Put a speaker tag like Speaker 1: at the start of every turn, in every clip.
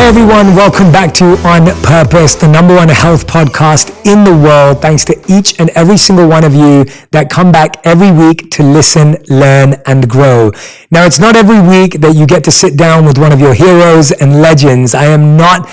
Speaker 1: everyone, welcome back to On Purpose, the #1 health podcast in the world. Thanks to each and every single one of you that come back every week to listen, learn, and grow. Now, it's not every week that you get to sit down with one of your heroes and legends. I am not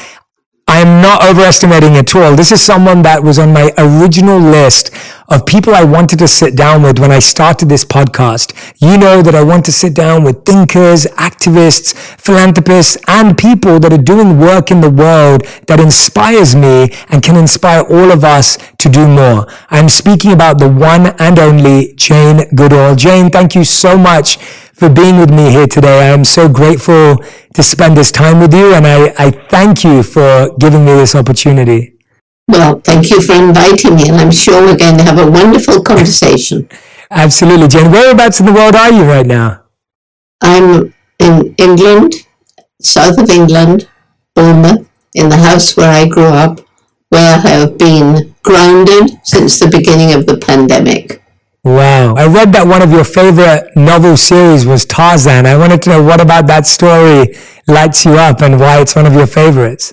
Speaker 1: overestimating at all. This is someone that was on my original list of people I wanted to sit down with when I started this podcast. You know that I want to sit down with thinkers, activists, philanthropists, and people that are doing work in the world that inspires me and can inspire all of us to do more. I'm speaking about the one and only Jane Goodall. Jane, thank you so much for being with me here today. I am so grateful to spend this time with you, and I thank you for giving me this opportunity.
Speaker 2: Well, thank you for inviting me, and I'm sure we're going to have a wonderful conversation.
Speaker 1: Absolutely, Jane. Whereabouts in the world are you right now?
Speaker 2: I'm in England, south of England, Bournemouth, in the house where I grew up, where I have been grounded since the beginning of the pandemic.
Speaker 1: Wow. I read that one of your favorite novel series was Tarzan. I wanted to know what about that story lights you up and why it's one of your favorites.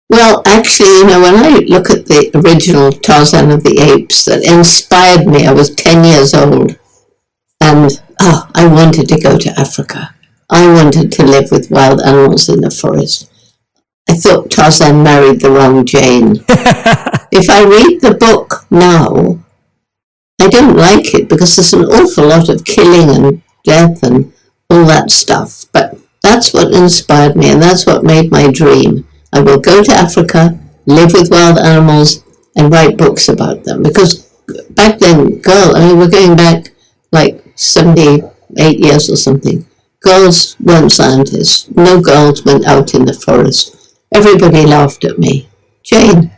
Speaker 2: Well, actually, when I look at the original Tarzan of the Apes that inspired me, I was 10 years old, and I wanted to go to Africa. I wanted to live with wild animals in the forest. I thought Tarzan married the wrong Jane. If I read the book now, I don't like it because there's an awful lot of killing and death and all that stuff. But that's what inspired me, and that's what made my dream. I will go to Africa, live with wild animals, and write books about them. Because back then, we're going back like 78 years or something. Girls weren't scientists. No girls went out in the forest. Everybody laughed at me. Jane,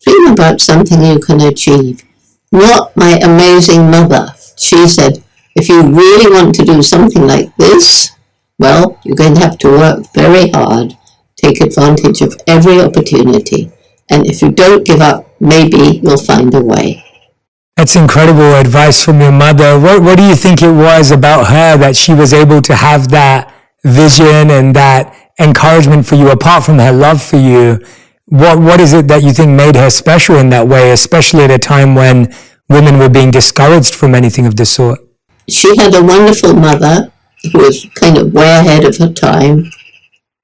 Speaker 2: dream about something you can achieve. Not my amazing mother. She said, if you really want to do something like this, well, you're going to have to work very hard. Take advantage of every opportunity. And if you don't give up, maybe you'll find a way.
Speaker 1: That's incredible advice from your mother. What do you think it was about her that she was able to have that vision and that encouragement for you, apart from her love for you? What is it that you think made her special in that way, especially at a time when women were being discouraged from anything of the sort?
Speaker 2: She had a wonderful mother who was kind of way ahead of her time.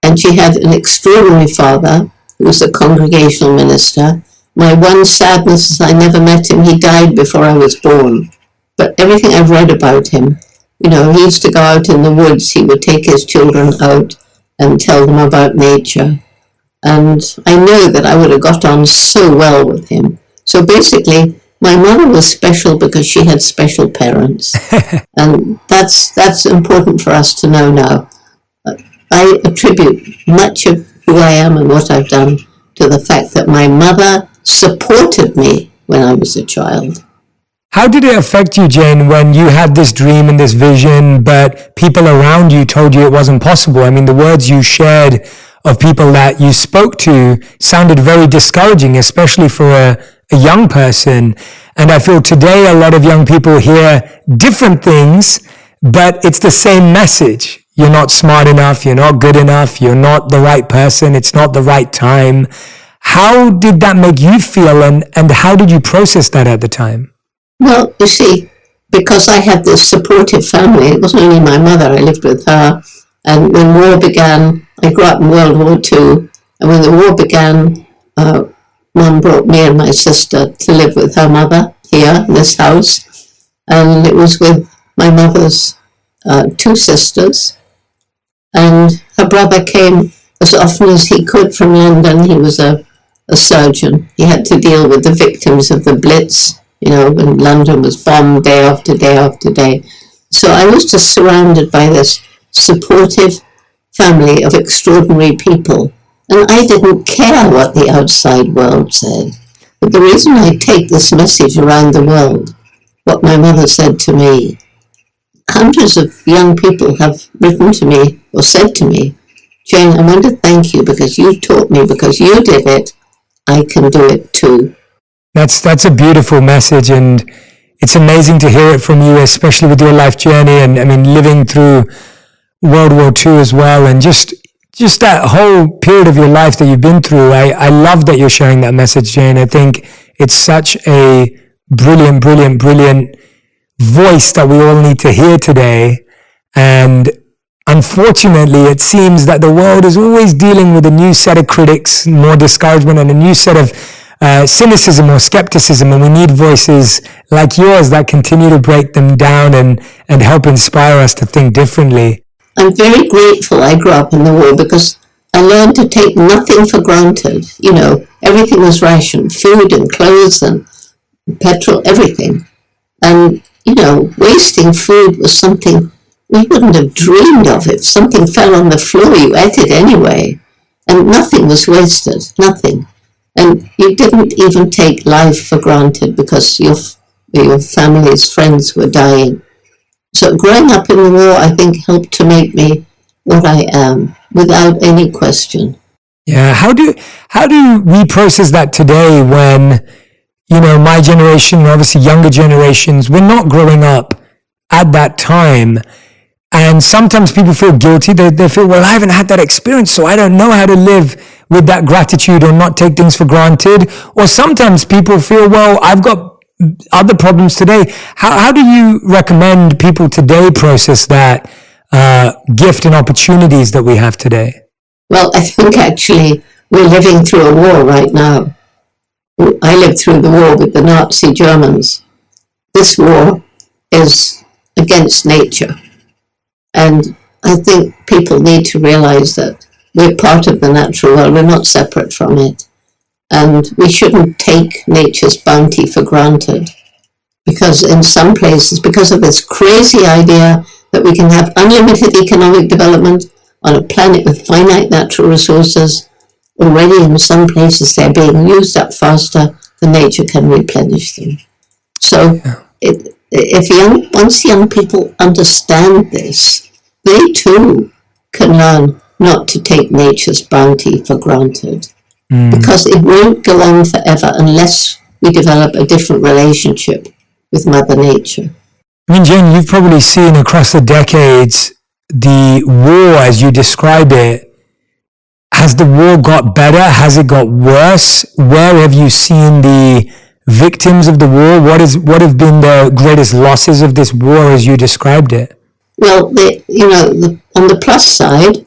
Speaker 2: And she had an extraordinary father who was a congregational minister. My one sadness is I never met him. He died before I was born. But everything I've read about him, he used to go out in the woods. He would take his children out and tell them about nature. And I know that I would have got on so well with him. So basically, my mother was special because she had special parents. And that's important for us to know now. I attribute much of who I am and what I've done to the fact that my mother supported me when I was a child.
Speaker 1: How did it affect you, Jane, when you had this dream and this vision, but people around you told you it wasn't possible? I mean, the words you shared of people that you spoke to sounded very discouraging, especially for a young person. And I feel today a lot of young people hear different things, but it's the same message. You're not smart enough, you're not good enough, you're not the right person, it's not the right time. How did that make you feel, and how did you process that at the time?
Speaker 2: Well, you see, because I had this supportive family, it wasn't only my mother, I lived with her, and when war began, I grew up in World War II, and when the war began, Mum brought me and my sister to live with her mother here in this house, and it was with my mother's two sisters. And her brother came as often as he could from London. He was a surgeon. He had to deal with the victims of the Blitz, when London was bombed day after day after day. So I was just surrounded by this supportive family of extraordinary people. And I didn't care what the outside world said. But the reason I take this message around the world, what my mother said to me, hundreds of young people have written to me or said to me, Jane, I want to thank you because you taught me, because you did it, I can do it too.
Speaker 1: That's a beautiful message, and it's amazing to hear it from you, especially with your life journey and living through World War II as well, and just just that whole period of your life that you've been through. I love that you're sharing that message, Jane. I think it's such a brilliant, brilliant, brilliant voice that we all need to hear today. And unfortunately, it seems that the world is always dealing with a new set of critics, more discouragement, and a new set of cynicism or skepticism. And we need voices like yours that continue to break them down and help inspire us to think differently.
Speaker 2: I'm very grateful I grew up in the war because I learned to take nothing for granted. You know, everything was rationed, food and clothes and petrol, everything. And, you know, wasting food was something we wouldn't have dreamed of. If something fell on the floor, you ate it anyway. And nothing was wasted, nothing. And you didn't even take life for granted because your family's friends were dying. So growing up in the war, I think, helped to make me what I am, without any question.
Speaker 1: Yeah, how do we process that today when, you know, my generation, obviously younger generations, we're not growing up at that time. And sometimes people feel guilty. They feel, well, I haven't had that experience, so I don't know how to live with that gratitude or not take things for granted. Or sometimes people feel, well, I've got other problems today. How do you recommend people today process that gift and opportunities that we have today?
Speaker 2: Well, I think actually we're living through a war right now. I lived through the war with the Nazi Germans. This war is against nature. And I think people need to realize that we're part of the natural world. We're not separate from it. And we shouldn't take nature's bounty for granted. Because in some places, because of this crazy idea that we can have unlimited economic development on a planet with finite natural resources, already in some places they're being used up faster than nature can replenish them. So once young people understand this, they too can learn not to take nature's bounty for granted. Because it won't go on forever unless we develop a different relationship with Mother Nature.
Speaker 1: I mean, Jane, you've probably seen across the decades the war as you describe it. Has the war got better? Has it got worse? Where have you seen the victims of the war? What have been the greatest losses of this war as you described it?
Speaker 2: Well, on the plus side,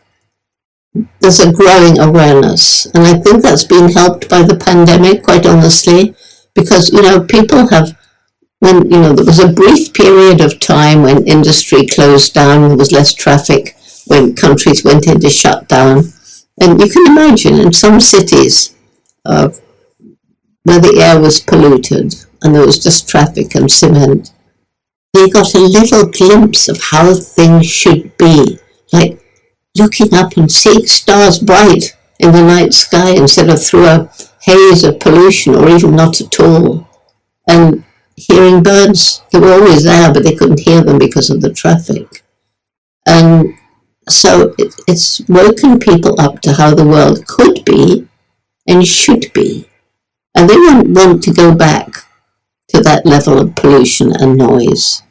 Speaker 2: there's a growing awareness. And I think that's been helped by the pandemic, quite honestly, because, people have, there was a brief period of time when industry closed down, there was less traffic, when countries went into shutdown. And you can imagine in some cities where the air was polluted and there was just traffic and cement, they got a little glimpse of how things should be, like looking up and seeing stars bright in the night sky instead of through a haze of pollution or even not at all. And hearing birds, they were always there, but they couldn't hear them because of the traffic. And so it's woken people up to how the world could be and should be. And they won't want to go back to that level of pollution and noise.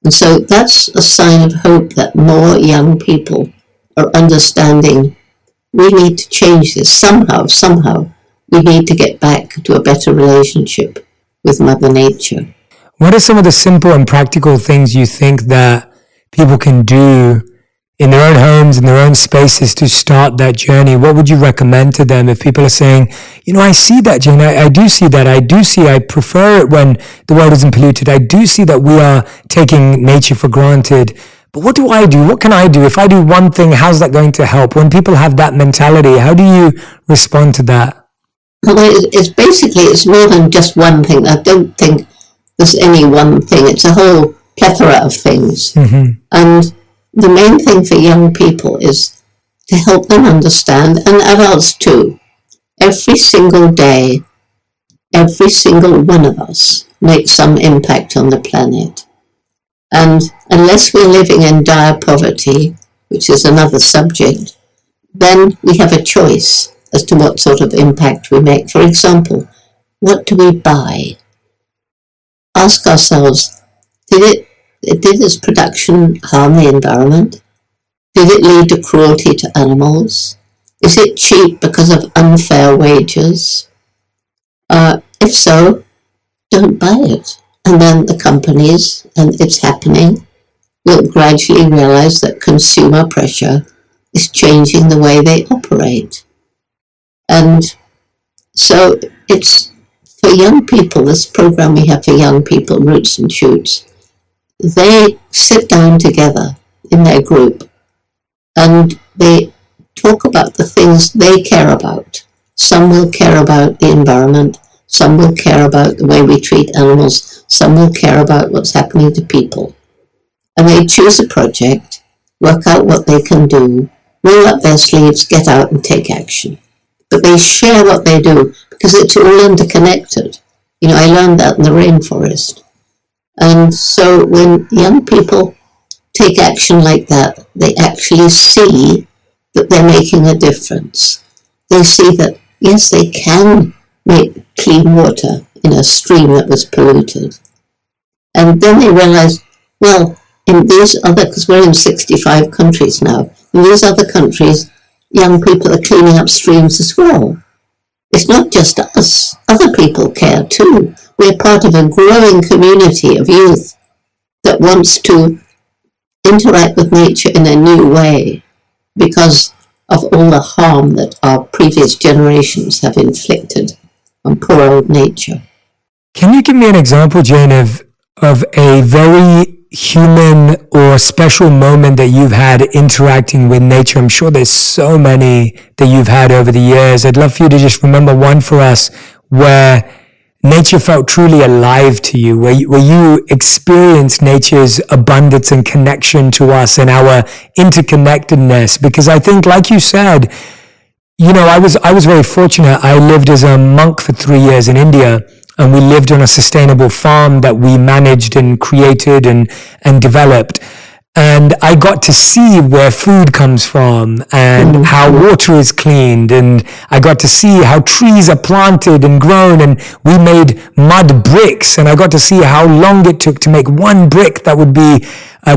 Speaker 2: And so that's a sign of hope that more young people are understanding we need to change this. Somehow, we need to get back to a better relationship with Mother Nature.
Speaker 1: What are some of the simple and practical things you think that people can do in their own homes, in their own spaces to start that journey? What would you recommend to them if people are saying, I see that, Jane, I do see that, I prefer it when the world isn't polluted, I do see that we are taking nature for granted, but what do I do? What can I do? If I do one thing, how's that going to help? When people have that mentality, how do you respond to that?
Speaker 2: Well, it's more than just one thing. I don't think there's any one thing. It's a whole plethora of things. Mm-hmm. And the main thing for young people is to help them understand, and adults too, every single day, every single one of us makes some impact on the planet. And unless we're living in dire poverty, which is another subject, then we have a choice as to what sort of impact we make. For example, what do we buy? Ask ourselves, did its production harm the environment? Did it lead to cruelty to animals? Is it cheap because of unfair wages? If so, don't buy it. And then the companies, and it's happening, will gradually realize that consumer pressure is changing the way they operate. And so it's for young people, this program we have for young people, Roots and Shoots, they sit down together in their group and they talk about the things they care about. Some will care about the environment, some will care about the way we treat animals, some will care about what's happening to people. And they choose a project, work out what they can do, roll up their sleeves, get out and take action. But they share what they do because it's all interconnected. I learned that in the rainforest. And so when young people take action like that, they actually see that they're making a difference. They see that, yes, they can make clean water in a stream that was polluted. And then they realize, well, in these other, because we're in 65 countries now, in these other countries, young people are cleaning up streams as well. It's not just us. Other people care too. We're part of a growing community of youth that wants to interact with nature in a new way because of all the harm that our previous generations have inflicted on poor old nature.
Speaker 1: Can you give me an example, Jane, of a very human or special moment that you've had interacting with nature? I'm sure there's so many that you've had over the years. I'd love for you to just remember one for us where nature felt truly alive to you, where you experienced nature's abundance and connection to us and our interconnectedness. Because I think, like you said, I was very fortunate. I lived as a monk for 3 years in India, and we lived on a sustainable farm that we managed and created and developed. And I got to see where food comes from and how water is cleaned. And I got to see how trees are planted and grown. And we made mud bricks. And I got to see how long it took to make one brick that would be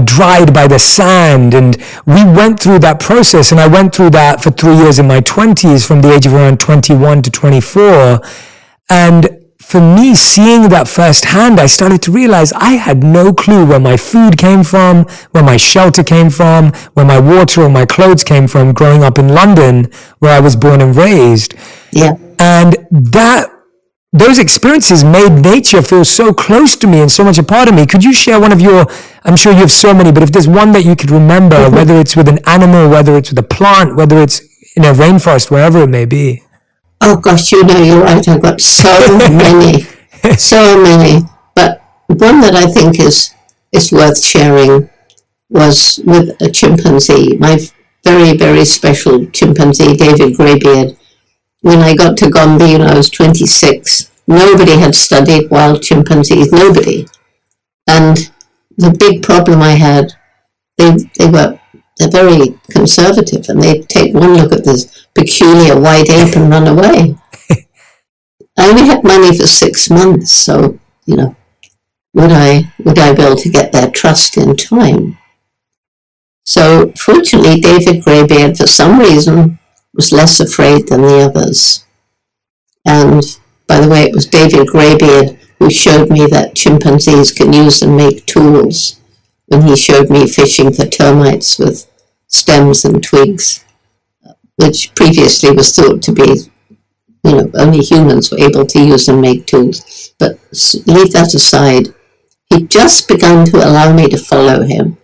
Speaker 1: dried by the sand. And we went through that process. And I went through that for 3 years in my 20s, from the age of around 21 to 24. And for me, seeing that firsthand, I started to realize I had no clue where my food came from, where my shelter came from, where my water or my clothes came from growing up in London, where I was born and raised.
Speaker 2: Yeah.
Speaker 1: And those experiences made nature feel so close to me and so much a part of me. Could you share one of your, I'm sure you have so many, but if there's one that you could remember, whether it's with an animal, whether it's with a plant, whether it's in a rainforest, wherever it may be.
Speaker 2: Oh gosh, you're right. I've got so many, so many. But one that I think is worth sharing was with a chimpanzee, my very, very special chimpanzee, David Greybeard. When I got to Gombe, I was 26. Nobody had studied wild chimpanzees, nobody. And the big problem I had, they're very conservative, and they take one look at this peculiar white ape and run away. I only had money for 6 months, so, would I be able to get their trust in time? So, fortunately, David Greybeard, for some reason, was less afraid than the others. And, by the way, it was David Greybeard who showed me that chimpanzees can use and make tools, when he showed me fishing for termites with stems and twigs, which previously was thought to be, only humans were able to use and make tools. But leave that aside. He'd just begun to allow me to follow him.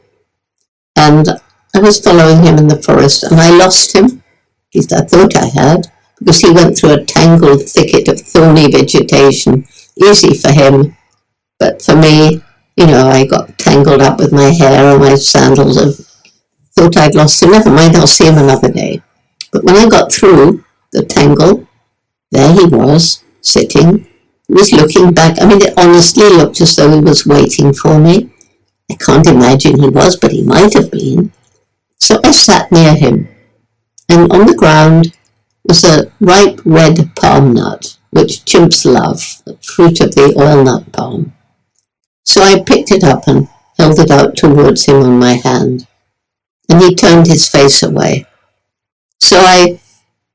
Speaker 2: And I was following him in the forest, and I lost him. At least I thought I had, because he went through a tangled thicket of thorny vegetation. Easy for him, but for me, I got tangled up with my hair and my sandals and thought I'd lost him. Never mind, I'll see him another day. But when I got through the tangle, there he was, sitting. He was looking back. It honestly looked as though he was waiting for me. I can't imagine he was, but he might have been. So I sat near him, and on the ground was a ripe red palm nut, which chimps love, the fruit of the oil nut palm. So I picked it up and held it out towards him on my hand. and he turned his face away. So I,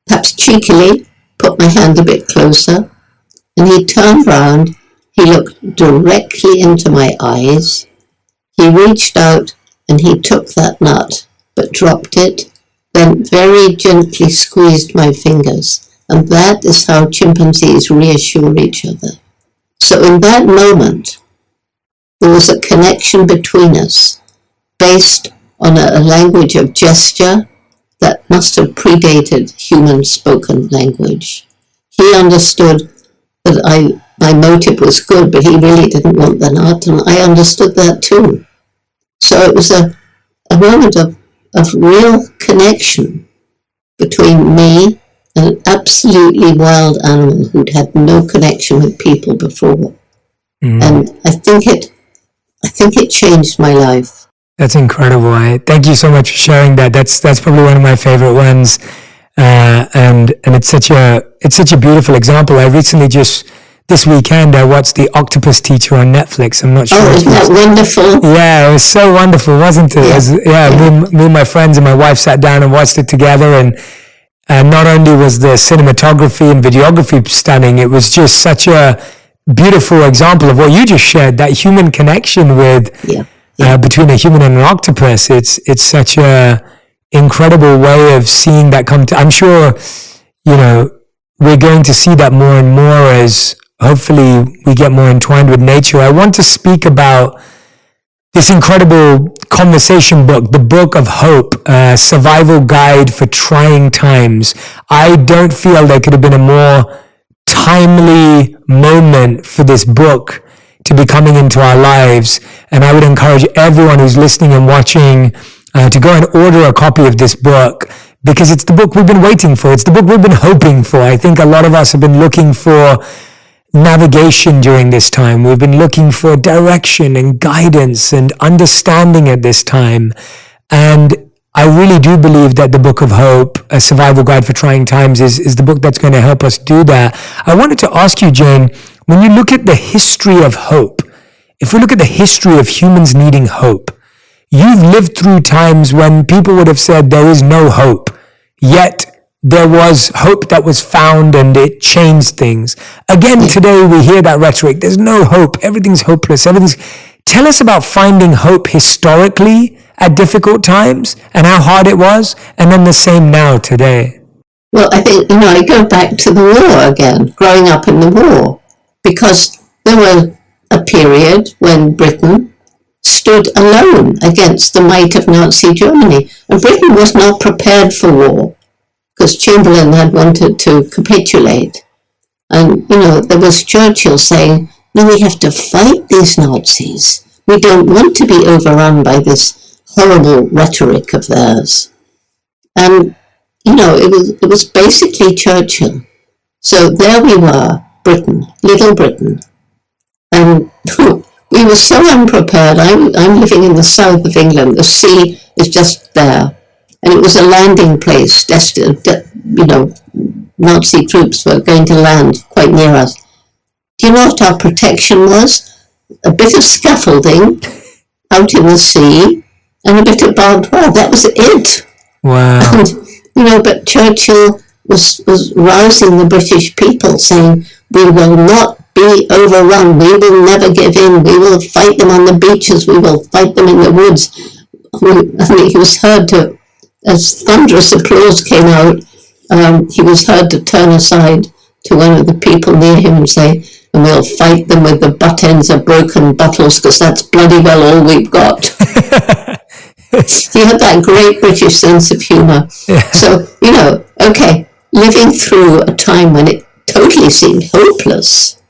Speaker 2: perhaps cheekily, put my hand a bit closer, and he turned round. He looked directly into my eyes. He reached out and he took that nut, but dropped it, then very gently squeezed my fingers. And that is how chimpanzees reassure each other. So in that moment, there was a connection between us based on a language of gesture that must have predated human spoken language. He understood that my motive was good, but he really didn't want the nut, and I understood that too. So it was a moment of real connection between me and an absolutely wild animal who'd had no connection with people before. And I think it changed my life.
Speaker 1: That's incredible. Thank you so much for sharing that. That's probably one of my favorite ones. And it's such a beautiful example. I recently this weekend, I watched The Octopus Teacher on Netflix. I'm not sure.
Speaker 2: Oh, isn't that wonderful?
Speaker 1: Yeah, it was so wonderful, wasn't it?
Speaker 2: Yeah.
Speaker 1: Me and my friends and my wife sat down and watched it together, and not only was the cinematography and videography stunning, it was just such a beautiful example of what you just shared, that human connection with between a human and an octopus. It's such a incredible way of seeing that come to. I'm sure, we're going to see that more and more as hopefully we get more entwined with nature. I want to speak about this incredible conversation book, The Book of Hope, Survival Guide for Trying Times. I don't feel there could have been a more timely moment for this book to be coming into our lives. And I would encourage everyone who's listening and watching to go and order a copy of this book, because it's the book we've been waiting for. It's the book we've been hoping for. I think a lot of us have been looking for navigation during this time. We've been looking for direction and guidance and understanding at this time. And I really do believe that the Book of Hope, A Survival Guide for Trying Times, is the book that's going to help us do that. I wanted to ask you, Jane, when you look at the history of hope, if we look at the history of humans needing hope, you've lived through times when people would have said there is no hope, yet there was hope that was found and it changed things. Again, today we hear that rhetoric. There's no hope. Everything's hopeless. Tell us about finding hope historically at difficult times and how hard it was, and then the same now today.
Speaker 2: Well, I think, I go back to the war again, growing up in the war, because there was a period when Britain stood alone against the might of Nazi Germany, and Britain was not prepared for war, because Chamberlain had wanted to capitulate. And, there was Churchill saying, no, we have to fight these Nazis. We don't want to be overrun by this horrible rhetoric of theirs. And, it was basically Churchill. So there we were, Britain, little Britain. And we were so unprepared. I'm living in the south of England. The sea is just there. And it was a landing place, Nazi troops were going to land quite near us. Do you know what our protection was? A bit of scaffolding out in the sea and a bit of barbed wire. That was it.
Speaker 1: Wow.
Speaker 2: And, but Churchill was rousing the British people, saying, we will not be overrun. We will never give in. We will fight them on the beaches. We will fight them in the woods. He was heard to, as thunderous applause came out, he was heard to turn aside to one of the people near him and say, and we'll fight them with the butt ends of broken bottles, because that's bloody well all we've got. He had that great British sense of humour.
Speaker 1: Yeah.
Speaker 2: So, living through a time when it totally seemed hopeless.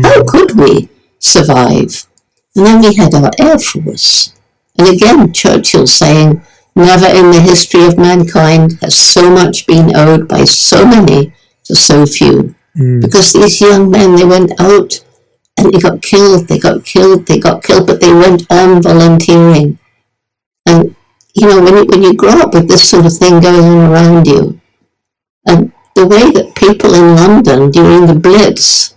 Speaker 2: How could we survive? And then we had our Air Force. And again, Churchill saying, never in the history of mankind has so much been owed by so many to so few. Because these young men, they went out and they got killed, but they went on volunteering. And, when you grow up with this sort of thing going on around you, and the way that people in London during the Blitz,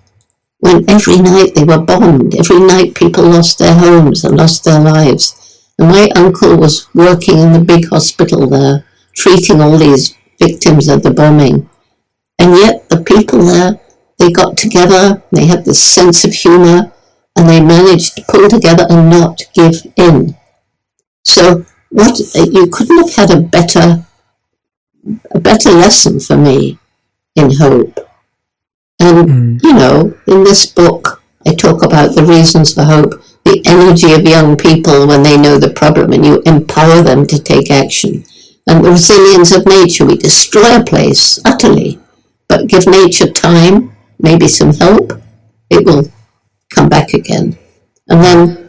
Speaker 2: when every night they were bombed, every night people lost their homes and lost their lives, And my uncle was working in the big hospital there, treating all these victims of the bombing. And yet the people there, they got together, they had this sense of humor, and they managed to pull together and not give in. So you couldn't have had a better lesson for me in hope. And, in this book, I talk about the reasons for hope, the energy of young people when they know the problem and you empower them to take action. And the resilience of nature, we destroy a place utterly, but give nature time, maybe some help, it will come back again. And then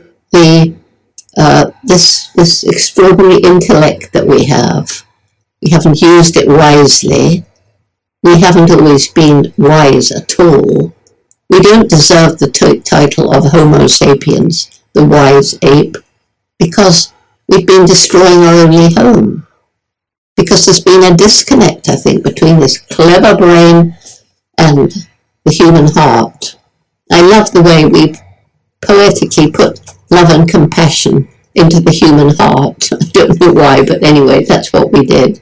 Speaker 2: this extraordinary intellect that we haven't used it wisely. We haven't always been wise at all. We don't deserve the title of Homo sapiens, the wise ape, because we've been destroying our only home. Because there's been a disconnect, I think, between this clever brain and the human heart. I love the way we've poetically put love and compassion into the human heart. I don't know why, but anyway, that's what we did.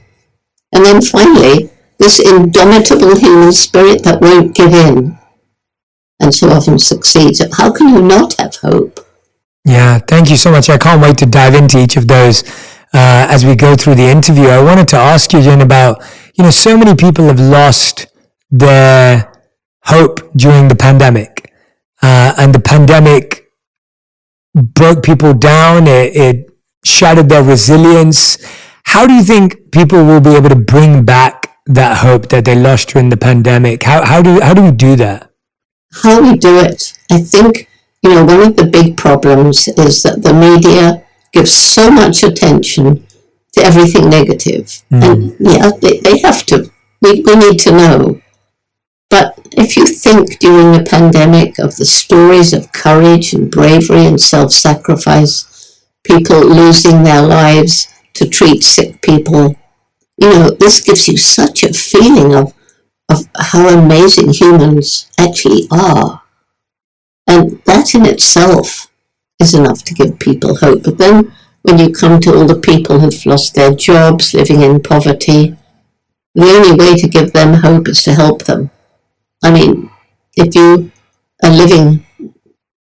Speaker 2: And then finally, this indomitable human spirit that won't give in and so often succeeds. How can you not have hope?
Speaker 1: Yeah, thank you so much. I can't wait to dive into each of those as we go through the interview. I wanted to ask you, Jen, about, so many people have lost their hope during the pandemic. And the pandemic broke people down. It shattered their resilience. How do you think people will be able to bring back that hope that they lost during the pandemic? How do we do that?
Speaker 2: How we do it, I think, one of the big problems is that the media gives so much attention to everything negative. And yeah, they have to. We need to know. But if you think during the pandemic of the stories of courage and bravery and self-sacrifice, people losing their lives to treat sick people, this gives you such a feeling of how amazing humans actually are. And that in itself is enough to give people hope. But then when you come to all the people who've lost their jobs, living in poverty, the only way to give them hope is to help them. I mean, if you are living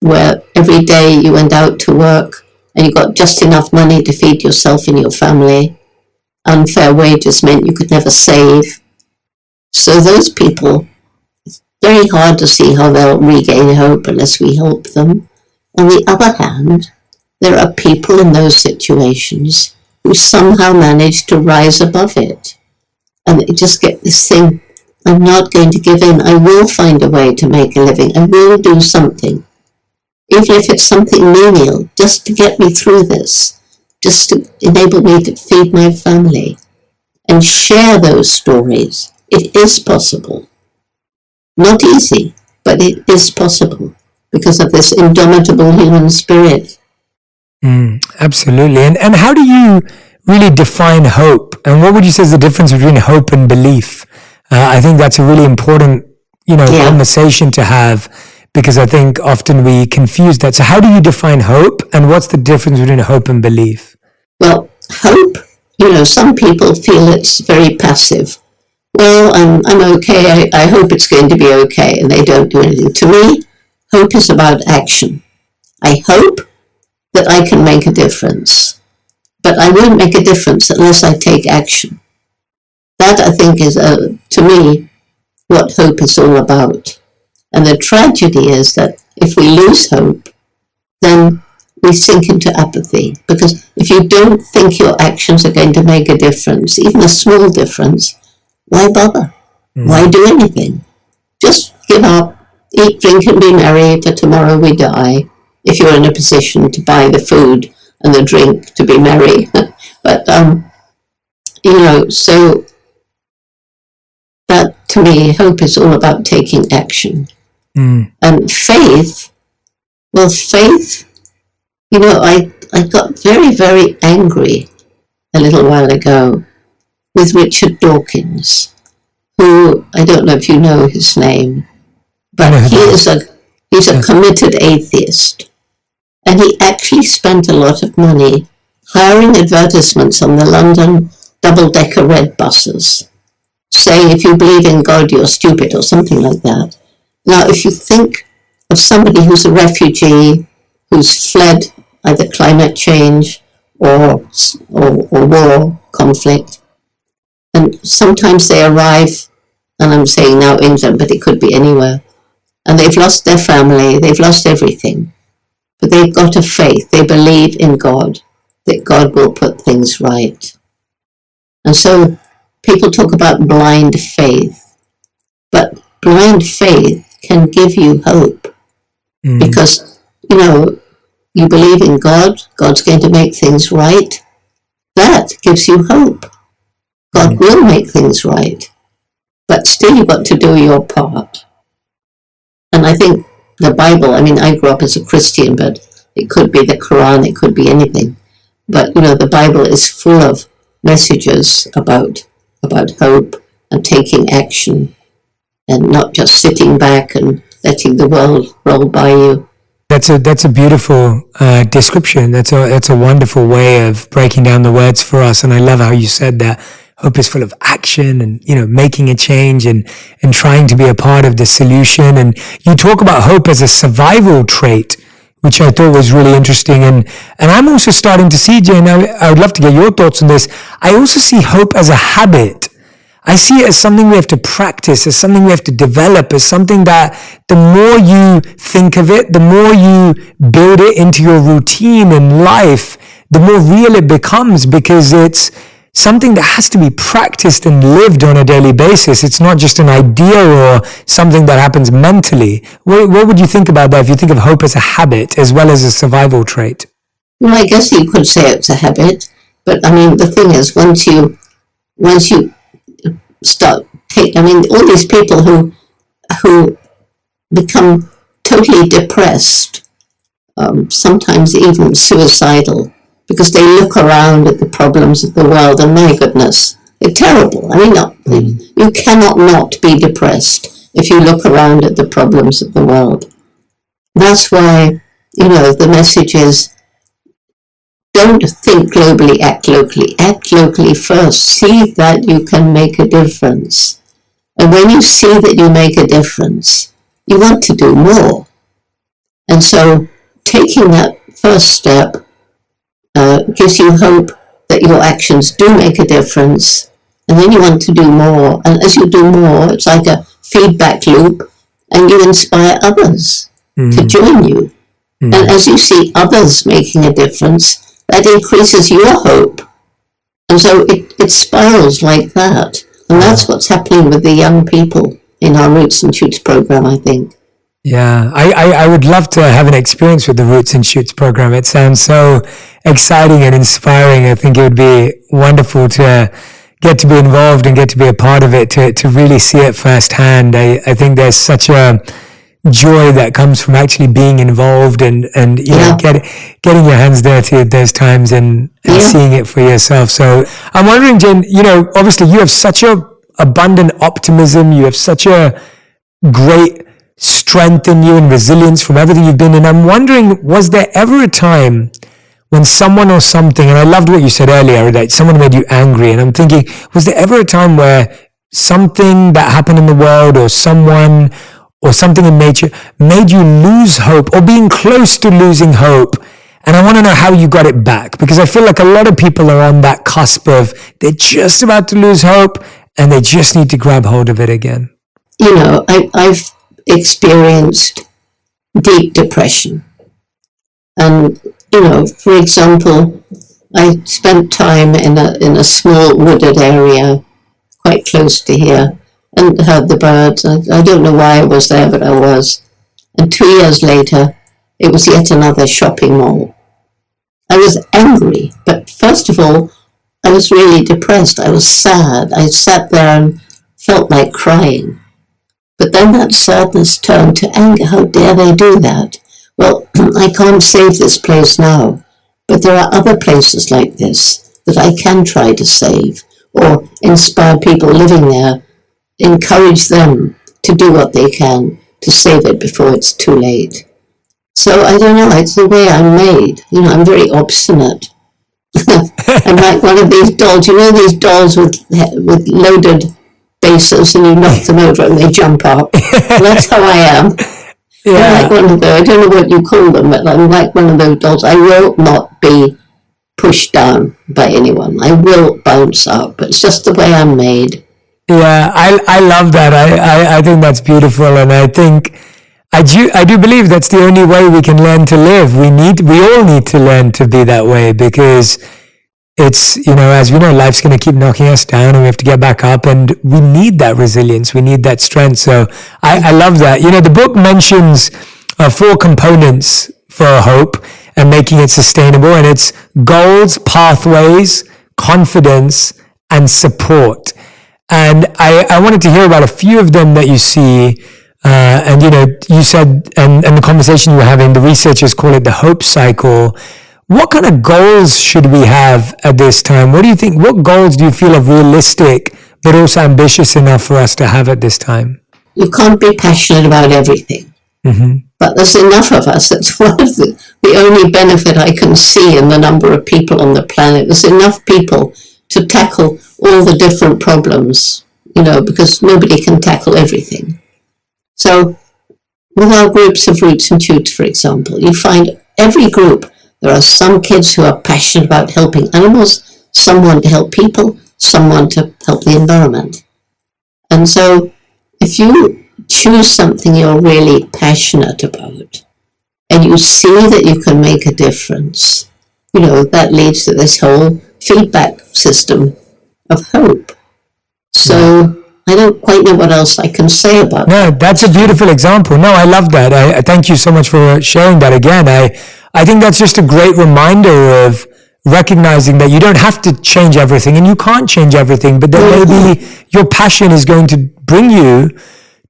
Speaker 2: where every day you went out to work and you got just enough money to feed yourself and your family, unfair wages meant you could never save. So those people, it's very hard to see how they'll regain hope unless we help them. On the other hand, there are people in those situations who somehow manage to rise above it. And they just get this thing, I'm not going to give in. I will find a way to make a living. I will do something. Even if it's something menial, just to get me through this, just to enable me to feed my family and share those stories. It is possible. Not easy, but it is possible because of this indomitable human spirit.
Speaker 1: Absolutely. And how do you really define hope? And what would you say is the difference between hope and belief? I think that's a really important, conversation to have, because I think often we confuse that. So how do you define hope, and what's the difference between hope and belief?
Speaker 2: Well, hope, some people feel it's very passive. Well, I'm okay. I hope it's going to be okay, and they don't do anything. To me, hope is about action. I hope that I can make a difference, but I won't make a difference unless I take action. That, I think, is, to me, what hope is all about. And the tragedy is that if we lose hope, then we sink into apathy. Because if you don't think your actions are going to make a difference, even a small difference, why bother? Why do anything? Just give up, eat, drink, and be merry, for tomorrow we die, if you're in a position to buy the food and the drink to be merry. But, so that, to me, hope is all about taking action. And faith, I got very, very angry a little while ago with Richard Dawkins, who, I don't know if you know his name, but he's a committed atheist. And he actually spent a lot of money hiring advertisements on the London double-decker red buses, saying if you believe in God, you're stupid, or something like that. Now, if you think of somebody who's a refugee, who's fled either climate change or war, conflict, and sometimes they arrive, and I'm saying now England, but it could be anywhere, and they've lost their family, they've lost everything, but they've got a faith, they believe in God, that God will put things right. And so people talk about blind faith, but blind faith can give you hope because, you believe in God, God's going to make things right. That gives you hope. God will make things right, but still you've got to do your part. And I think the Bible, I grew up as a Christian, but it could be the Quran, it could be anything. But, the Bible is full of messages about hope and taking action and not just sitting back and letting the world roll by you.
Speaker 1: That's a beautiful description. That's a wonderful way of breaking down the words for us. And I love how you said that hope is full of action and, making a change and trying to be a part of the solution. And you talk about hope as a survival trait, which I thought was really interesting. And I'm also starting to see, Jane, I would love to get your thoughts on this. I also see hope as a habit. I see it as something we have to practice, as something we have to develop, as something that the more you think of it, the more you build it into your routine and life, the more real it becomes, because it's something that has to be practiced and lived on a daily basis. It's not just an idea or something that happens mentally. What would you think about that if you think of hope as a habit as well as a survival trait?
Speaker 2: Well, I guess you could say it's a habit, but the thing is, once you start all these people who become totally depressed, sometimes even suicidal, because they look around at the problems of the world and my goodness, they're terrible. You cannot not be depressed if you look around at the problems of the world. That's why, the message is, don't think globally, act locally. Act locally first. See that you can make a difference. And when you see that you make a difference, you want to do more. And so taking that first step gives you hope that your actions do make a difference. And then you want to do more. And as you do more, it's like a feedback loop, and you inspire others to join you. And as you see others making a difference, that increases your hope. And so it spirals like that. And that's what's happening with the young people in our Roots and Shoots program, I think.
Speaker 1: Yeah, I would love to have an experience with the Roots and Shoots program. It sounds so exciting and inspiring. I think it would be wonderful to get to be involved and get to be a part of it, to really see it firsthand. I think there's such a joy that comes from actually being involved and getting your hands dirty at those times and seeing it for yourself. So I'm wondering, Jen, obviously you have such a abundant optimism. You have such a great strength in you and resilience from everything you've been in. I'm wondering, was there ever a time when someone or something, and I loved what you said earlier, that someone made you angry, and I'm thinking, was there ever a time where something that happened in the world or someone or something in nature made you lose hope or being close to losing hope? And I want to know how you got it back, because I feel like a lot of people are on that cusp of they're just about to lose hope and they just need to grab hold of it again.
Speaker 2: I've experienced deep depression. And, for example, I spent time in a small wooded area quite close to here and heard the birds. I don't know why I was there, but I was. And 2 years later, it was yet another shopping mall. I was angry, but first of all, I was really depressed. I was sad. I sat there and felt like crying. But then that sadness turned to anger. How dare they do that? Well, I can't save this place now, but there are other places like this that I can try to save or inspire people living there, encourage them to do what they can to save it before it's too late. So I don't know, it's the way I'm made. I'm very obstinate. I'm like one of these dolls. You know these dolls with loaded bases, and you knock them over and they jump up. That's how I am. Yeah. I'm like one of those. I don't know what you call them, but I'm like one of those dolls. I will not be pushed down by anyone. I will bounce up. It's just the way I'm made.
Speaker 1: Yeah, I love that. I think that's beautiful, and I think I do believe that's the only way we can learn to live. We all need to learn to be that way, because it's, as we know, life's going to keep knocking us down and we have to get back up, and we need that resilience. We need that strength. So I love that. The book mentions 4 components for hope and making it sustainable, and it's goals, pathways, confidence, and support. And I wanted to hear about a few of them that you see. And, you said, and the conversation you were having, the researchers call it the hope cycle. What kind of goals should we have at this time? What do you think? What goals do you feel are realistic, but also ambitious enough for us to have at this time?
Speaker 2: You can't be passionate about everything. Mm-hmm. But there's enough of us. That's one of the only benefit I can see in the number of people on the planet. There's enough people to tackle all the different problems, because nobody can tackle everything. So with our groups of Roots and Shoots, for example, you find every group, there are some kids who are passionate about helping animals, someone to help people, someone to help the environment. And so if you choose something you're really passionate about and you see that you can make a difference, that leads to this whole feedback system of hope. So I don't quite know what else I can say about that.
Speaker 1: No, that's a beautiful example. No, I love that. I thank you so much for sharing that again. I think that's just a great reminder of recognizing that you don't have to change everything and you can't change everything, but that maybe your passion is going to bring you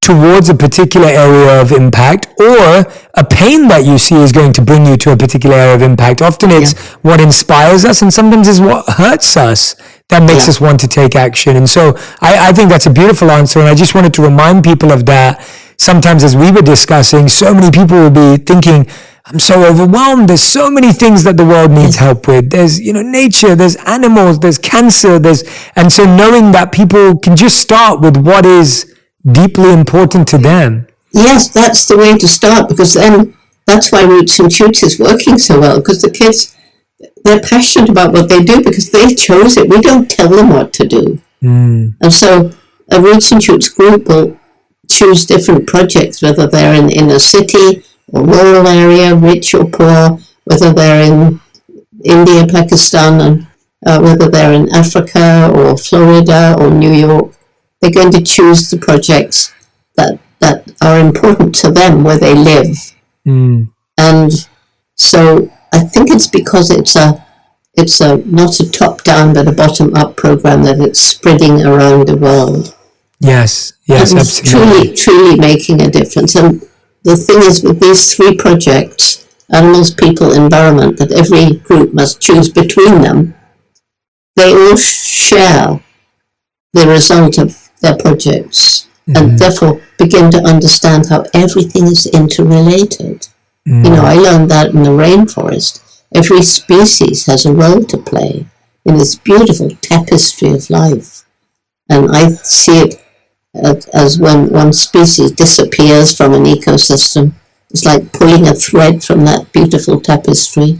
Speaker 1: towards a particular area of impact, or a pain that you see is going to bring you to a particular area of impact. Often it's what inspires us, and sometimes it's what hurts us that makes us want to take action. And so I think that's a beautiful answer, and I just wanted to remind people of that. Sometimes as we were discussing, so many people will be thinking, I'm so overwhelmed. There's so many things that the world needs help with. There's, nature, there's animals, there's cancer, and so knowing that people can just start with what is deeply important to them.
Speaker 2: Yes, that's the way to start, because then that's why Roots and Shoots is working so well, because the kids, they're passionate about what they do because they chose it. We don't tell them what to do. And so a Roots and Shoots group will choose different projects, whether they're in a city or rural area, rich or poor, whether they're in India, Pakistan, and whether they're in Africa or Florida or New York. They're going to choose the projects that are important to them where they live. And so I think it's because it's not a top-down but a bottom-up program, that it's spreading around the world.
Speaker 1: Yes, absolutely.
Speaker 2: Truly making a difference. And the thing is, with these 3 projects, animals, people, environment, that every group must choose between them, they all share the result of their projects, and therefore begin to understand how everything is interrelated. I learned that in the rainforest. Every species has a role to play in this beautiful tapestry of life. And I see it as when one species disappears from an ecosystem, it's like pulling a thread from that beautiful tapestry.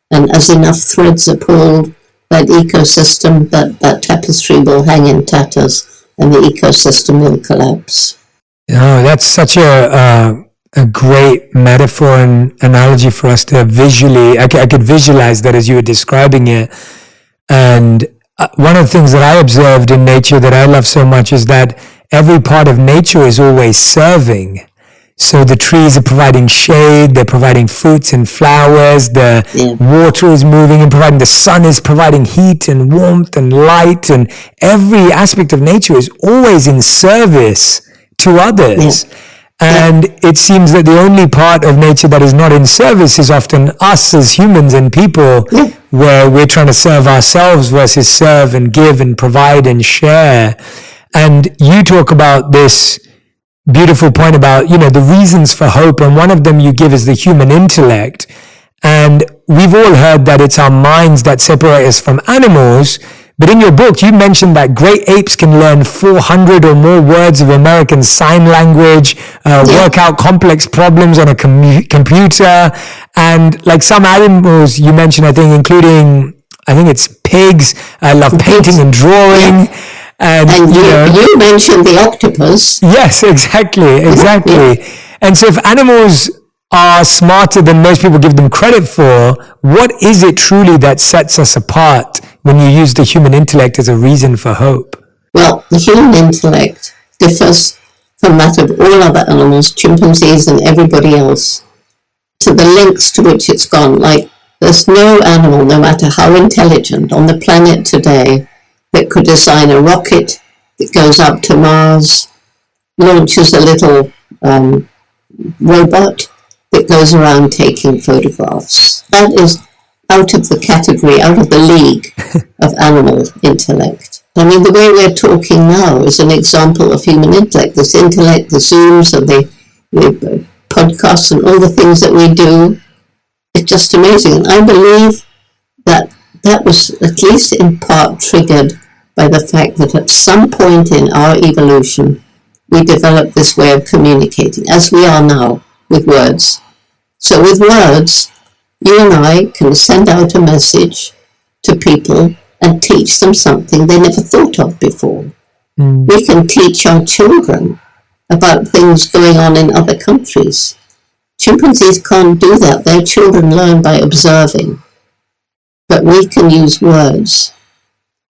Speaker 2: And as enough threads are pulled, that ecosystem, that tapestry will hang in tatters, and the ecosystem will collapse.
Speaker 1: Oh, that's such a great metaphor and analogy for us to visually, I could visualize that as you were describing it. And one of the things that I observed in nature that I love so much is that every part of nature is always serving. So the trees are providing shade, they're providing fruits and flowers, the water is moving and providing, the sun is providing heat and warmth and light, and every aspect of nature is always in service to others. And it seems that the only part of nature that is not in service is often us as humans and people, where we're trying to serve ourselves versus serve and give and provide and share. And you talk about this beautiful point about, the reasons for hope. And one of them you give is the human intellect. And we've all heard that it's our minds that separate us from animals. But in your book, you mentioned that great apes can learn 400 or more words of American Sign Language, work out complex problems on a computer. And like some animals you mentioned, I think it's pigs, love painting and drawing. And
Speaker 2: you mentioned the octopus.
Speaker 1: Yes, exactly.
Speaker 2: Yeah.
Speaker 1: And so if animals are smarter than most people give them credit for, what is it truly that sets us apart when you use the human intellect as a reason for hope?
Speaker 2: Well, the human intellect differs from that of all other animals, chimpanzees and everybody else, to the lengths to which it's gone. Like, there's no animal, no matter how intelligent, on the planet today that could design a rocket that goes up to Mars, launches a little robot that goes around taking photographs. That is out of the category, out of the league of animal intellect. I mean, the way we're talking now is an example of human intellect. This intellect, the Zooms and the podcasts and all the things that we do, it's just amazing. And I believe that was at least in part triggered by the fact that at some point in our evolution, we developed this way of communicating, as we are now, with words. So with words, you and I can send out a message to people and teach them something they never thought of before. We can teach our children about things going on in other countries. Chimpanzees can't do that. Their children learn by observing. But we can use words.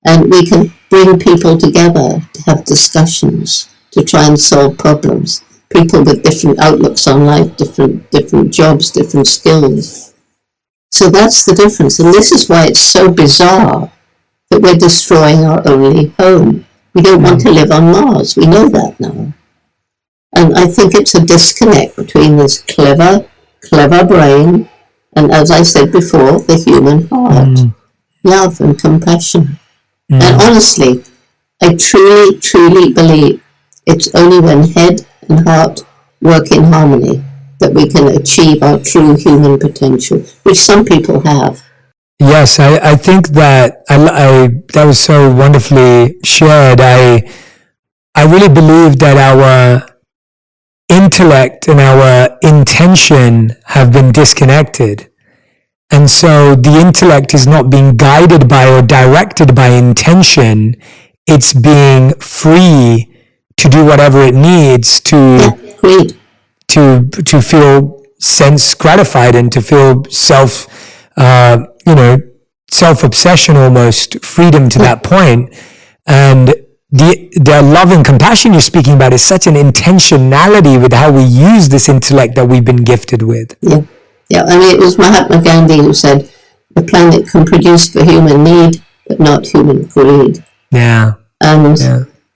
Speaker 2: And we can bring people together to have discussions, to try and solve problems. People with different outlooks on life, different jobs, different skills. So that's the difference. And this is why it's so bizarre that we're destroying our only home. We don't want to live on Mars. We know that now. And I think it's a disconnect between this clever brain and, as I said before, the human heart, love and compassion. And honestly, I truly, truly believe it's only when head and heart work in harmony that we can achieve our true human potential, which some people have.
Speaker 1: Yes, I think that that was so wonderfully shared. I really believe that our intellect and our intention have been disconnected. And so the intellect is not being guided by or directed by intention. It's being free to do whatever it needs to feel sense gratified and to feel self-obsession almost, freedom to that point. And the love and compassion you're speaking about is such an intentionality with how we use this intellect that we've been gifted with.
Speaker 2: Yeah, I mean, it was Mahatma Gandhi who said, the planet can produce for human need, but not human greed.
Speaker 1: Yeah.
Speaker 2: And,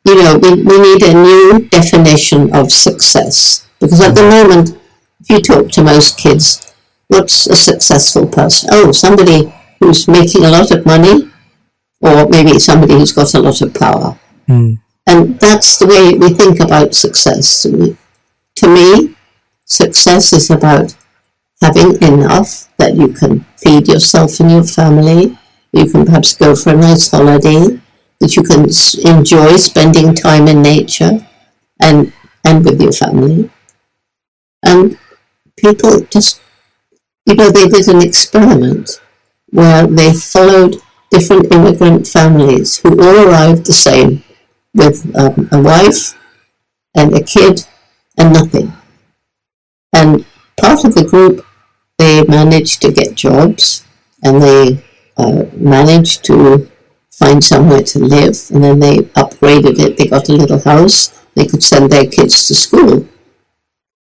Speaker 2: we need a new definition of success. Because at the moment, if you talk to most kids, what's a successful person? Oh, somebody who's making a lot of money, or maybe somebody who's got a lot of power. And that's the way we think about success. To me, success is about having enough that you can feed yourself and your family, you can perhaps go for a nice holiday, that you can enjoy spending time in nature and with your family. And people just, they did an experiment where they followed different immigrant families who all arrived the same, with a wife and a kid and nothing. And part of the group, they managed to get jobs and they managed to find somewhere to live, and then they upgraded it. They got a little house. They could send their kids to school.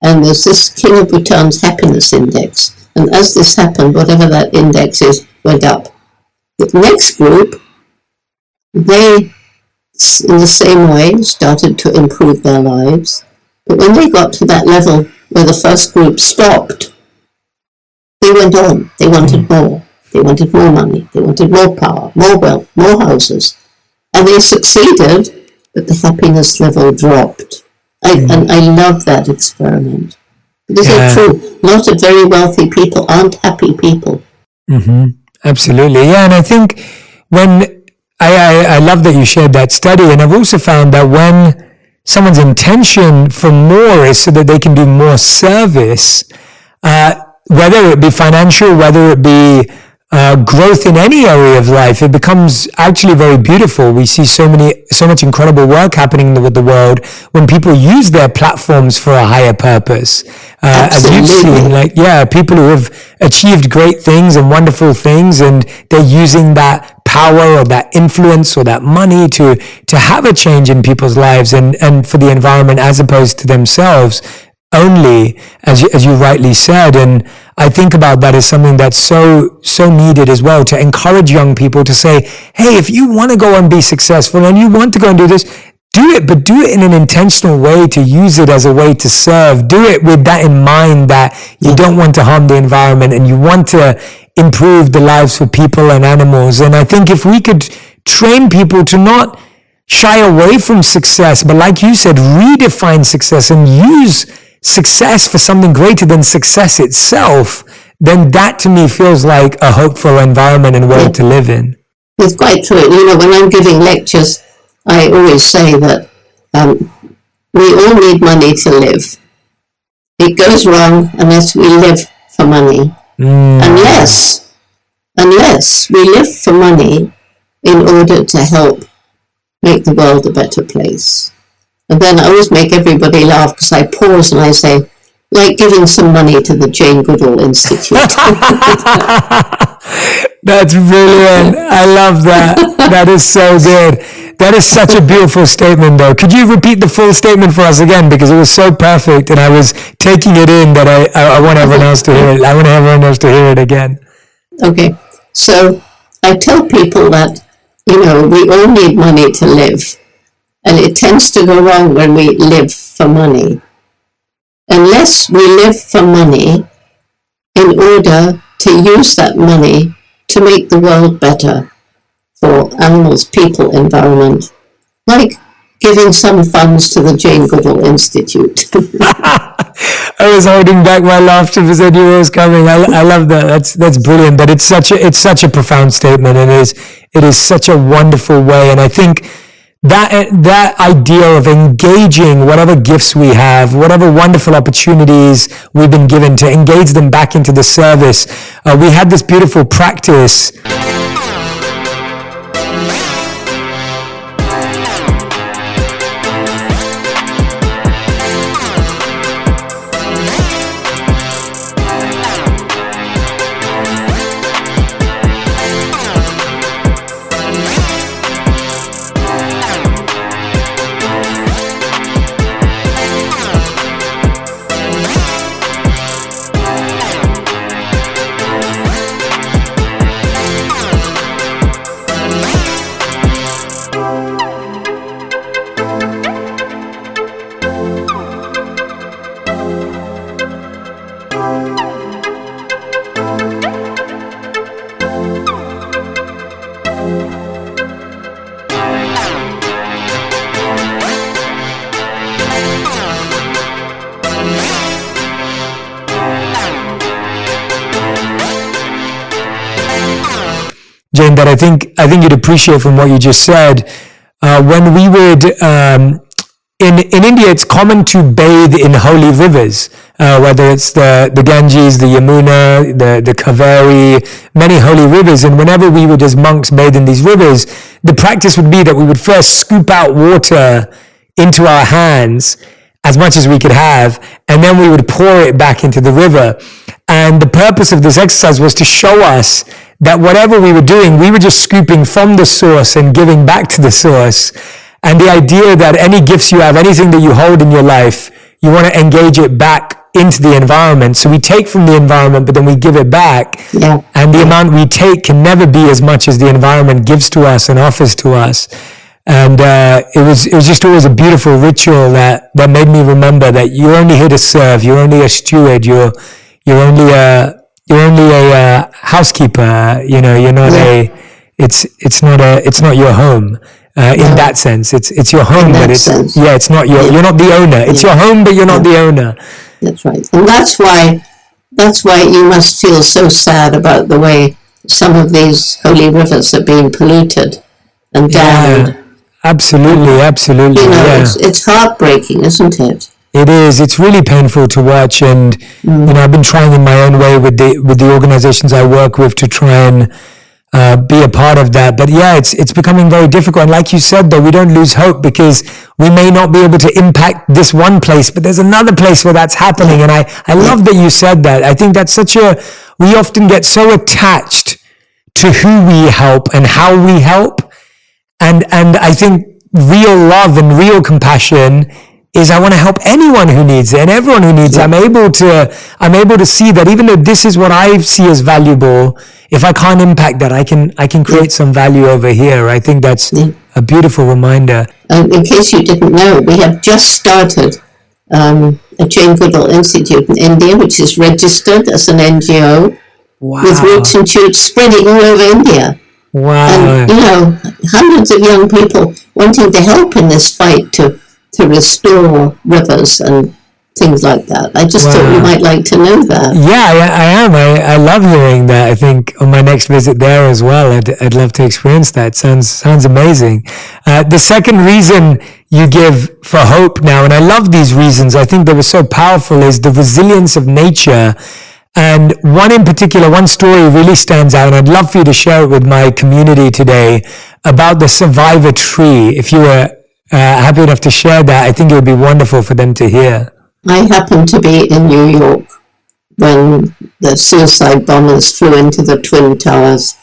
Speaker 2: And there's this King of Bhutan's happiness index. And as this happened, whatever that index is, went up. The next group, they, in the same way, started to improve their lives. But when they got to that level where the first group stopped, they went on. They wanted more. They wanted more money. They wanted more power, more wealth, more houses. And they succeeded, but the happiness level dropped. And I love that experiment This is true. A lot of very wealthy people aren't happy people.
Speaker 1: Absolutely. Yeah. And I think when I love that you shared that study, and I've also found that when someone's intention for more is so that they can do more service, whether it be financial, whether it be growth in any area of life, it becomes actually very beautiful. We see so much incredible work happening with the world when people use their platforms for a higher purpose. As you've seen, people who have achieved great things and wonderful things, and they're using that power or that influence or that money to have a change in people's lives and for the environment as opposed to themselves only, as you rightly said. And I think about that as something that's so needed as well, to encourage young people to say, hey, if you want to go and be successful and you want to go and do this, do it, but do it in an intentional way, to use it as a way to serve. Do it with that in mind, that you don't want to harm the environment and you want to improve the lives for people and animals. And I think if we could train people to not shy away from success, but like you said, redefine success and use success for something greater than success itself, then that to me feels like a hopeful environment and world to live in.
Speaker 2: It's quite true. When I'm giving lectures, I always say that we all need money to live. It goes wrong unless we live for money. Unless we live for money in order to help make the world a better place. And then I always make everybody laugh because I pause and I say, like giving some money to the Jane Goodall Institute.
Speaker 1: That's brilliant. I love that. That is so good. That is such a beautiful statement, though. Could you repeat the full statement for us again? Because it was so perfect and I was taking it in that I want everyone else to hear it. I want everyone else to hear it again. Okay.
Speaker 2: So I tell people that, we all need money to live. And it tends to go wrong when we live for money. Unless we live for money in order to use that money to make the world better for animals, people, environment, like giving some funds to the Jane Goodall Institute.
Speaker 1: I was holding back my laughter because I knew it was coming. I love that. That's brilliant. But it's such a profound statement, and it is such a wonderful way. And I think that idea of engaging whatever gifts we have, whatever wonderful opportunities we've been given, to engage them back into the service. We had this beautiful practice. Jane, that I think you'd appreciate from what you just said. When we would in India, it's common to bathe in holy rivers, whether it's the Ganges, the Yamuna, the Kaveri, many holy rivers. And whenever we would, as monks, bathe in these rivers, the practice would be that we would first scoop out water into our hands, as much as we could have, and then we would pour it back into the river. And the purpose of this exercise was to show us that whatever we were doing, we were just scooping from the source and giving back to the source. And the idea that any gifts you have, anything that you hold in your life, you want to engage it back into the environment. So we take from the environment, but then we give it back. Yeah. And the amount we take can never be as much as the environment gives to us and offers to us. And it was just always a beautiful ritual that made me remember that you're only here to serve. You're only a steward. You're only a housekeeper. You're not it's not your home. In that sense, it's your home, but it's not you're not the owner. It's your home, but you're not the owner.
Speaker 2: That's right. And that's why you must feel so sad about the way some of these holy rivers are being polluted and damned.
Speaker 1: Yeah, absolutely.
Speaker 2: You know,
Speaker 1: Yeah.
Speaker 2: it's heartbreaking, isn't it?
Speaker 1: It is. It's really painful to watch, and you know, I've been trying in my own way with the organizations I work with to try and be a part of that. But yeah, it's becoming very difficult. And like you said, though, we don't lose hope because we may not be able to impact this one place, but there's another place where that's happening. And I love that you said that. I think that's we often get so attached to who we help and how we help. And I think real love and real compassion is I want to help anyone who needs it and everyone who needs it. I'm able to see that even though this is what I see as valuable, if I can't impact that, I can create some value over here. I think that's a beautiful reminder.
Speaker 2: In case you didn't know, we have just started a Jane Goodall Institute in India, which is registered as an NGO with roots and shoots spreading all over India.
Speaker 1: Wow.
Speaker 2: And, you know, hundreds of young people wanting to help in this fight to restore rivers and things like that. I just thought you might like to know that.
Speaker 1: Yeah, I am. I love hearing that. I think on my next visit there as well, I'd love to experience that. Sounds amazing. The second reason you give for hope now, and I love these reasons, I think they were so powerful, is the resilience of nature. And one in particular, one story really stands out, and I'd love for you to share it with my community today about the survivor tree. If you were happy enough to share that, I think it would be wonderful for them to hear.
Speaker 2: I happened to be in New York when the suicide bombers flew into the Twin Towers,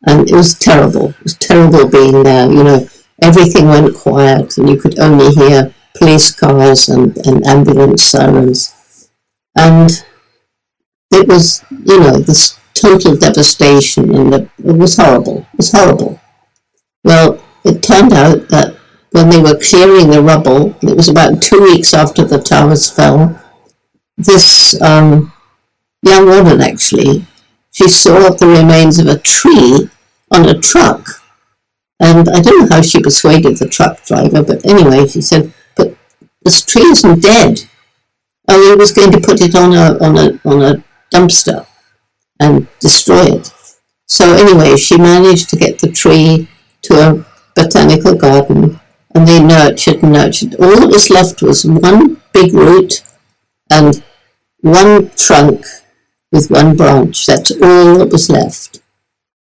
Speaker 2: and it was terrible. It was terrible being there. You know, everything went quiet, and you could only hear police cars and ambulance sirens. And it was, you know, this total devastation, and it was horrible. It was horrible. Well, it turned out that when they were clearing the rubble, it was about 2 weeks after the towers fell, this young woman, actually, she saw the remains of a tree on a truck. And I don't know how she persuaded the truck driver, but anyway, she said, but this tree isn't dead. Oh, he was going to put it on a dumpster and destroy it. So anyway, she managed to get the tree to a botanical garden, and they nurtured. All that was left was one big root and one trunk with one branch. That's all that was left.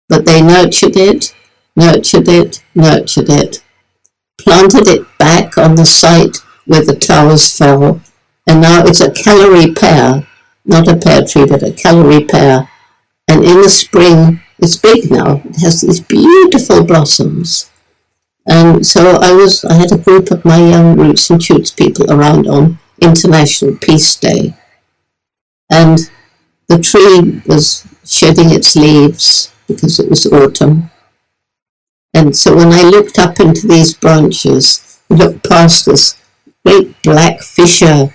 Speaker 2: But they nurtured it, planted it back on the site where the towers fell, and now it's a Callery pear, not a pear tree, but a Callery pear. And in the spring, it's big now. It has these beautiful blossoms. And so I had a group of my young Roots and Shoots people around on International Peace Day. And the tree was shedding its leaves because it was autumn. And so when I looked up into these branches, I looked past this great black fissure.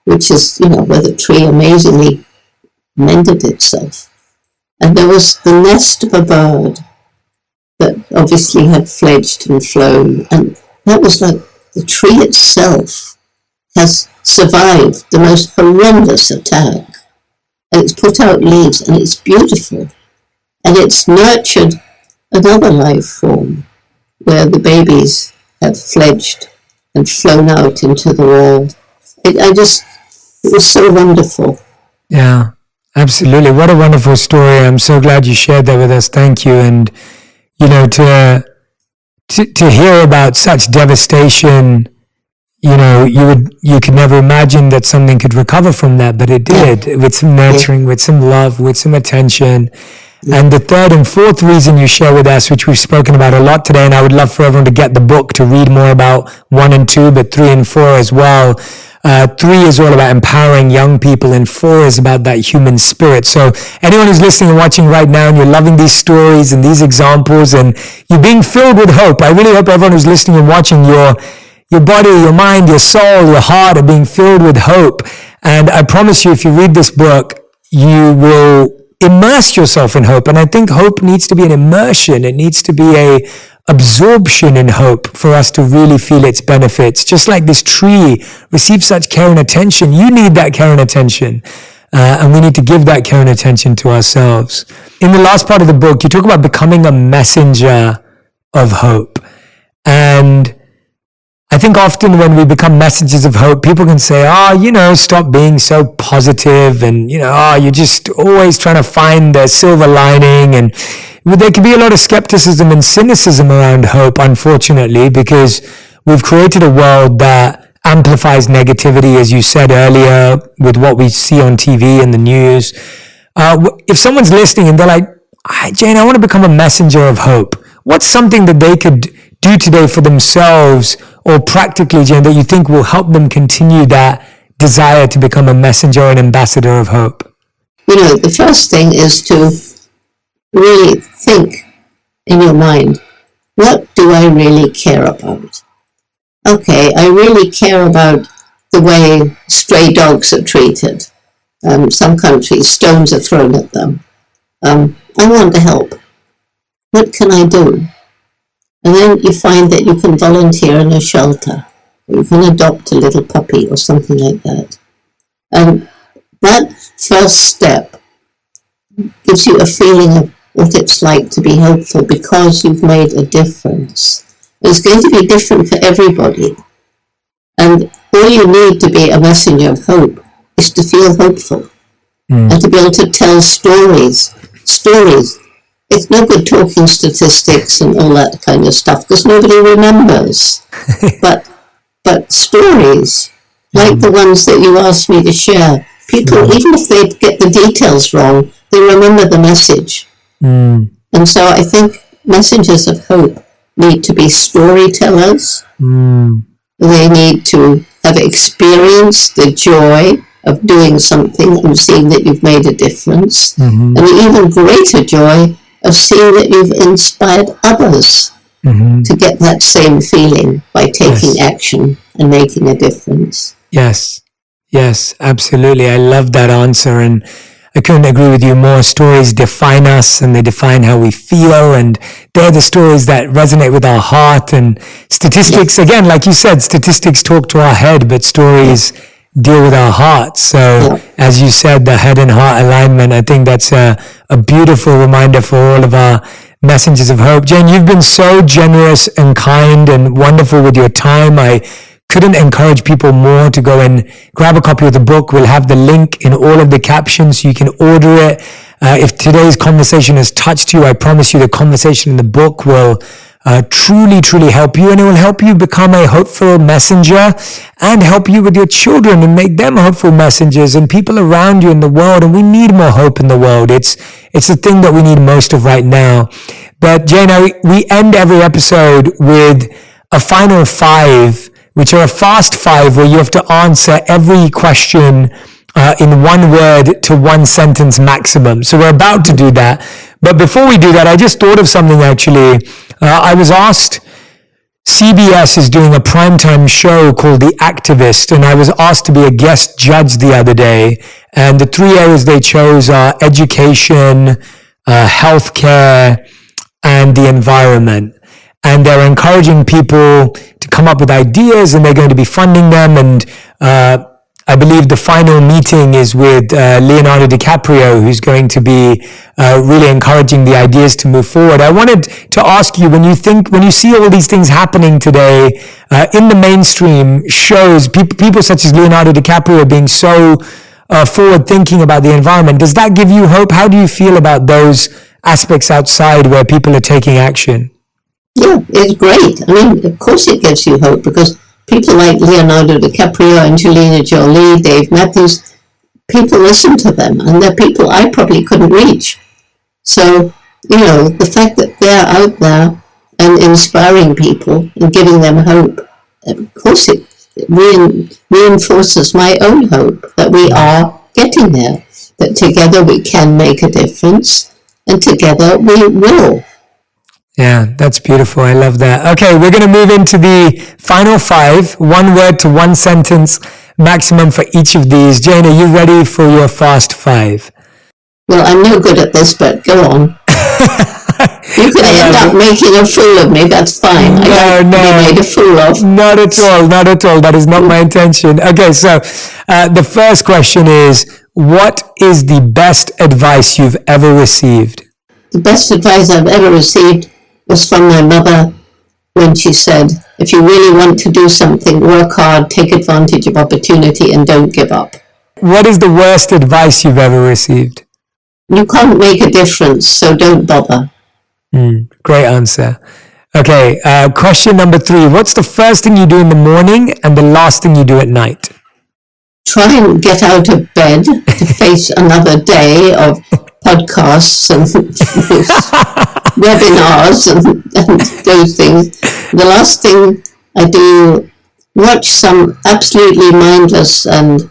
Speaker 2: Which is, you know, where the tree amazingly mended itself. And there was the nest of a bird that obviously had fledged and flown. And that was like the tree itself has survived the most horrendous attack. And it's put out leaves, and it's beautiful. And it's nurtured another life form where the babies have fledged and flown out into the world. It was so wonderful.
Speaker 1: Yeah, absolutely. What a wonderful story. I'm so glad you shared that with us. Thank you. And, to hear about such devastation, you could never imagine that something could recover from that, but it did, with some nurturing, with some love, with some attention. And the third and fourth reason you share with us, which we've spoken about a lot today, and I would love for everyone to get the book to read more about 1 and 2, but 3 and 4 as well. 3 is all about empowering young people, and 4 is about that human spirit. So anyone who's listening and watching right now, and you're loving these stories and these examples, and you're being filled with hope, I really hope everyone who's listening and watching, your body, your mind, your soul, your heart are being filled with hope. And I promise you, if you read this book, you will immerse yourself in hope. And I think hope needs to be an immersion. It needs to be a absorption in hope for us to really feel its benefits. Just like this tree receives such care and attention, you need that care and attention. And we need to give that care and attention to ourselves. In the last part of the book, you talk about becoming a messenger of hope. And I think often when we become messengers of hope, people can say, stop being so positive, and, you're just always trying to find the silver lining. And there can be a lot of skepticism and cynicism around hope, unfortunately, because we've created a world that amplifies negativity, as you said earlier, with what we see on TV and the news. If someone's listening and they're like, Jane, I want to become a messenger of hope, what's something that they could do today for themselves, or practically, Jane, that you think will help them continue that desire to become a messenger or an ambassador of hope?
Speaker 2: The first thing is to really think in your mind, what do I really care about? Okay, I really care about the way stray dogs are treated. Some countries, stones are thrown at them. I want to help. What can I do? And then you find that you can volunteer in a shelter, or you can adopt a little puppy or something like that. And that first step gives you a feeling of what it's like to be hopeful, because you've made a difference. It's going to be different for everybody. And all you need to be a messenger of hope is to feel hopeful and to be able to tell stories. It's no good talking statistics and all that kind of stuff, because nobody remembers. but stories, like the ones that you asked me to share, people, even if they get the details wrong, they remember the message. And so I think messengers of hope need to be storytellers. They need to have experienced the joy of doing something and seeing that you've made a difference. And the even greater joy of seeing that you've inspired others to get that same feeling by taking action and making a difference. Yes,
Speaker 1: absolutely. I love that answer, and I couldn't agree with you more. Stories define us, and they define how we feel, and they're the stories that resonate with our heart. And statistics, again, like you said, statistics talk to our head, but stories deal with our hearts. So as you said, the head and heart alignment, I think that's a beautiful reminder for all of our messengers of hope. Jane, you've been so generous and kind and wonderful with your time. I couldn't encourage people more to go and grab a copy of the book. We'll have the link in all of the captions so you can order it. If today's conversation has touched you, I promise you the conversation in the book will truly help you, and it will help you become a hopeful messenger and help you with your children and make them hopeful messengers and people around you in the world. And we need more hope in the world. It's the thing that we need most of right now. But Jane, we end every episode with a final 5, which are a fast 5 where you have to answer every question in 1 word to 1 sentence maximum. So we're about to do that. But before we do that, I just thought of something actually. I was asked, CBS is doing a primetime show called The Activist, and I was asked to be a guest judge the other day. And the 3 areas they chose are education, healthcare, and the environment. And they're encouraging people to come up with ideas, and they're going to be funding them. And I believe the final meeting is with Leonardo DiCaprio, who's going to be really encouraging the ideas to move forward. I wanted to ask you, when you see all these things happening today in the mainstream shows, people such as Leonardo DiCaprio being so forward thinking about the environment, does that give you hope? How do you feel about those aspects outside where people are taking action?
Speaker 2: Yeah, it's great. I mean, of course it gives you hope, because people like Leonardo DiCaprio, Angelina Jolie, Dave Matthews, people listen to them, and they're people I probably couldn't reach. So, the fact that they're out there and inspiring people and giving them hope, of course it reinforces my own hope that we are getting there, that together we can make a difference, and together we will.
Speaker 1: Yeah, that's beautiful. I love that. Okay, we're going to move into the final 5, 1 word to 1 sentence maximum for each of these. Jane, are you ready for your fast 5?
Speaker 2: Well, I'm no good at this, but go on. You could end up making a fool of me, that's fine. I don't be made a fool of.
Speaker 1: Not at all. That is not my intention. Okay, so the first question is, what is the best advice you've ever received?
Speaker 2: The best advice I've ever received was from my mother, when she said, if you really want to do something, work hard, take advantage of opportunity, and don't give up.
Speaker 1: What is the worst advice you've ever received?
Speaker 2: You can't make a difference, so don't bother.
Speaker 1: Great answer. Okay, question number 3. What's the first thing you do in the morning and the last thing you do at night?
Speaker 2: Try and get out of bed to face another day of podcasts and webinars and those things. The last thing I do, watch some absolutely mindless and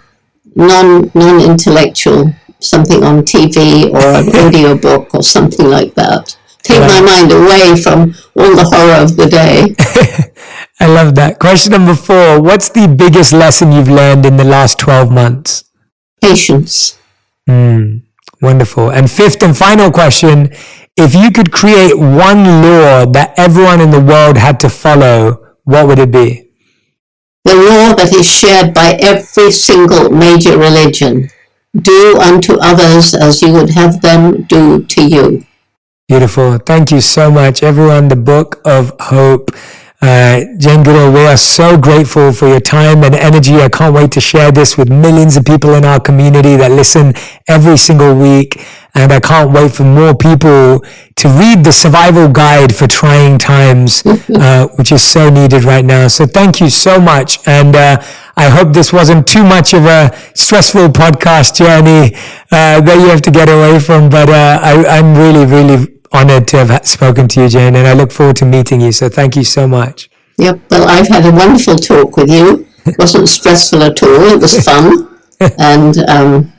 Speaker 2: non-intellectual, something on TV or an audio book or something like that. Take my mind away from all the horror of the day.
Speaker 1: I love that. Question number 4. What's the biggest lesson you've learned in the last 12 months?
Speaker 2: Patience.
Speaker 1: Wonderful. And 5th and final question, if you could create one law that everyone in the world had to follow, what would it be?
Speaker 2: The law that is shared by every single major religion. Do unto others as you would have them do to you.
Speaker 1: Beautiful. Thank you so much, everyone. The Book of Hope. Jane Goodall, we are so grateful for your time and energy. I can't wait to share this with millions of people in our community that listen every single week. And I can't wait for more people to read the survival guide for trying times, which is so needed right now. So thank you so much. And I hope this wasn't too much of a stressful podcast journey that you have to get away from. But I'm really, really honored to have spoken to you, Jane, and I look forward to meeting you. So thank you so much.
Speaker 2: Yep. Well, I've had a wonderful talk with you. It wasn't stressful at all. It was fun. And